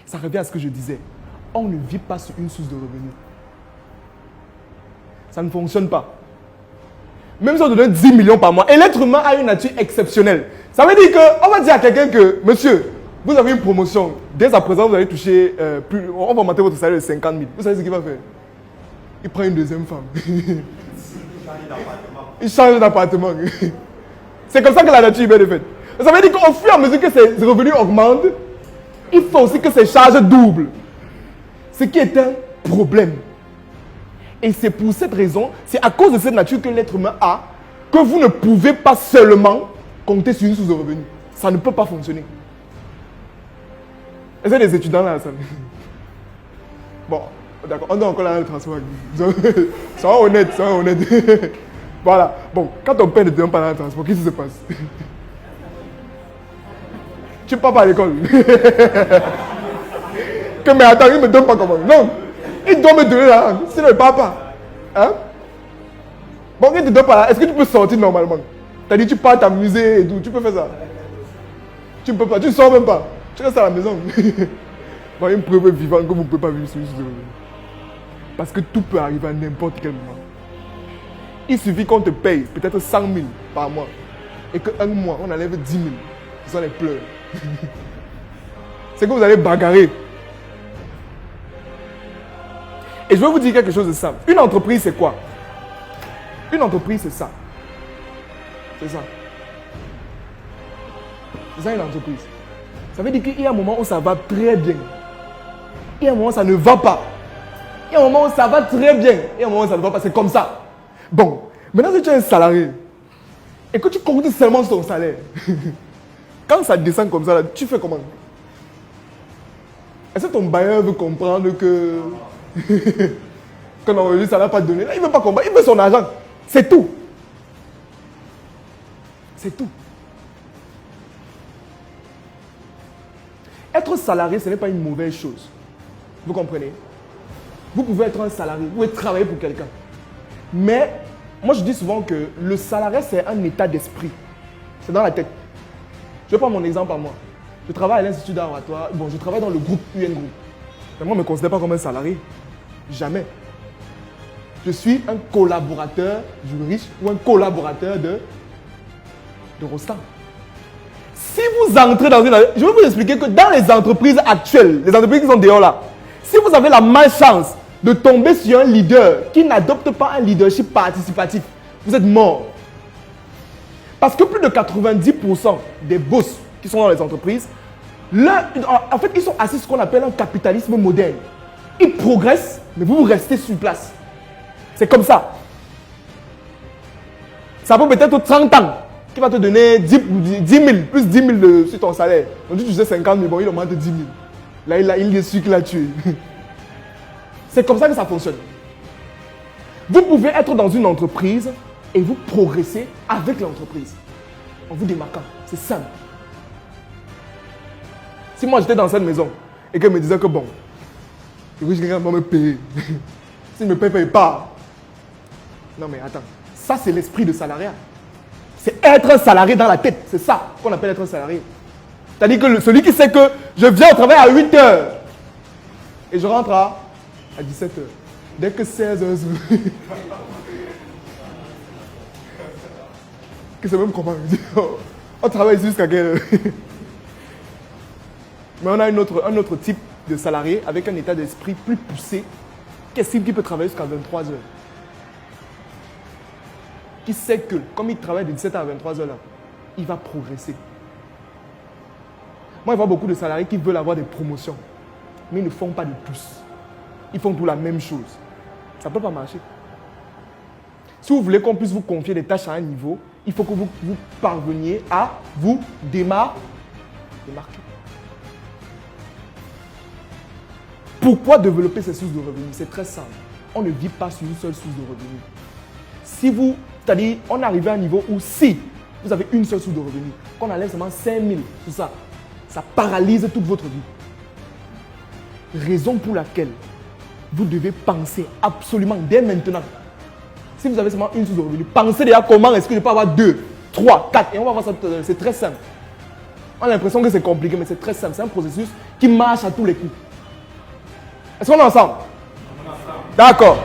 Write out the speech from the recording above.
Ça revient à ce que je disais. On ne vit pas sur une source de revenus. Ça ne fonctionne pas. Même si on te donne 10 millions par mois, et l'être humain a une nature exceptionnelle. Ça veut dire qu'on va dire à quelqu'un que, monsieur, vous avez une promotion. Dès à présent, vous allez toucher plus. On va augmenter votre salaire de 50 000. Vous savez ce qu'il va faire? Il prend une deuxième femme. Il change d'appartement. C'est comme ça que la nature humaine est faite. Ça veut dire qu'au fur et à mesure que ses revenus augmentent, il faut aussi que ses charges doublent. Ce qui est un problème. Et c'est pour cette raison, c'est à cause de cette nature que l'être humain a, que vous ne pouvez pas seulement compter sur une source de revenus. Ça ne peut pas fonctionner. Est-ce que les étudiants là, ça... Bon, d'accord, on est encore là dans le transport. Sois honnête, sois honnête. Voilà. Bon, quand ton père ne te donne pas dans le transport, qu'est-ce qui se passe? Tu pars pas à l'école. Que mais attends, il ne me donne pas comment? Non, il doit me donner là, sinon il ne part pas. Hein? Bon, il ne te donne pas là, est-ce que tu peux sortir normalement? T'as dit tu pars t'amuser et tout, tu peux faire ça? Tu ne peux pas, tu ne sors même pas. Tu restes à la maison. Bon, une preuve vivante que vous ne pouvez pas vivre sur une source de revenus. Parce que tout peut arriver à n'importe quel moment. Il suffit qu'on te paye peut-être 100 000 par mois et qu'un mois, on enlève 10 000. Ce sont les pleurs. C'est que vous allez bagarrer. Et je vais vous dire quelque chose de simple. Une entreprise, c'est quoi? Une entreprise, c'est ça. C'est ça. C'est ça une entreprise. Ça veut dire qu'il y a un moment où ça va très bien. Il y a un moment où ça ne va pas. Il y a un moment où ça va très bien. Il y a un moment où ça ne va pas. C'est comme ça. Bon, maintenant si tu es un salarié et que tu comptes seulement sur ton salaire, quand ça descend comme ça, là, tu fais comment? Est-ce que ton bailleur veut comprendre que non, ça ne va pas te donner? Là, il ne veut pas comprendre. Il veut son argent. C'est tout. C'est tout. Être salarié, ce n'est pas une mauvaise chose. Vous comprenez? Vous pouvez être un salarié, vous pouvez travailler pour quelqu'un. Mais, moi je dis souvent que le salariat, c'est un état d'esprit. C'est dans la tête. Je vais prendre mon exemple à moi. Je travaille à l'Institut d'art oratoire. Bon, je travaille dans le groupe UN Group. Mais moi, je ne me considère pas comme un salarié. Jamais. Je suis un collaborateur du riche ou un collaborateur de Rostam. Si vous entrez dans une... Je vais vous expliquer que dans les entreprises actuelles, les entreprises qui sont dehors là, si vous avez la malchance de tomber sur un leader qui n'adopte pas un leadership participatif, vous êtes mort. Parce que plus de 90% des boss qui sont dans les entreprises, en fait, ils sont assis sur ce qu'on appelle un capitalisme moderne. Ils progressent, mais vous restez sur place. C'est comme ça. Ça peut peut-être 30 ans qui va te donner 10 000, plus 10 000 sur ton salaire. Donc tu disais 50 000, bon, il augmente 10 000. Là, il est sûr qu'il a tué. C'est comme ça que ça fonctionne. Vous pouvez être dans une entreprise et vous progressez avec l'entreprise. En vous démarquant. C'est simple. Si moi j'étais dans cette maison et qu'elle me disait que bon, le riche quelqu'un va me payer. S'il ne me paye pas. Non mais attends, ça c'est l'esprit de salariat. C'est être un salarié dans la tête. C'est ça qu'on appelle être un salarié. C'est-à-dire que celui qui sait que je viens au travail à 8 h et je rentre à 17 h. Dès que 16 h, que c'est même comment on travaille jusqu'à quelle heure? Mais on a un autre type de salarié avec un état d'esprit plus poussé qui estime qu'il peut travailler jusqu'à 23 h. Qui sait que, comme il travaille de 17 h à 23 h là, il va progresser. Moi, je vois beaucoup de salariés qui veulent avoir des promotions, mais ils ne font pas de plus. Ils font tout la même chose. Ça ne peut pas marcher. Si vous voulez qu'on puisse vous confier des tâches à un niveau, il faut que vous parveniez à vous démarquer. Pourquoi développer ces sources de revenus? C'est très simple. On ne vit pas sur une seule source de revenus. C'est-à-dire, on est arrivé à un niveau où si vous avez une seule source de revenus, qu'on enlève seulement 5 000 sur ça, ça paralyse toute votre vie. Raison pour laquelle vous devez penser absolument dès maintenant. Si vous avez seulement une source de revenus, pensez déjà comment est-ce que je peux avoir 2, 3, 4 et on va voir ça tout à l'heure. C'est très simple. On a l'impression que c'est compliqué, mais c'est très simple. C'est un processus qui marche à tous les coups. Est-ce qu'on est ensemble? D'accord.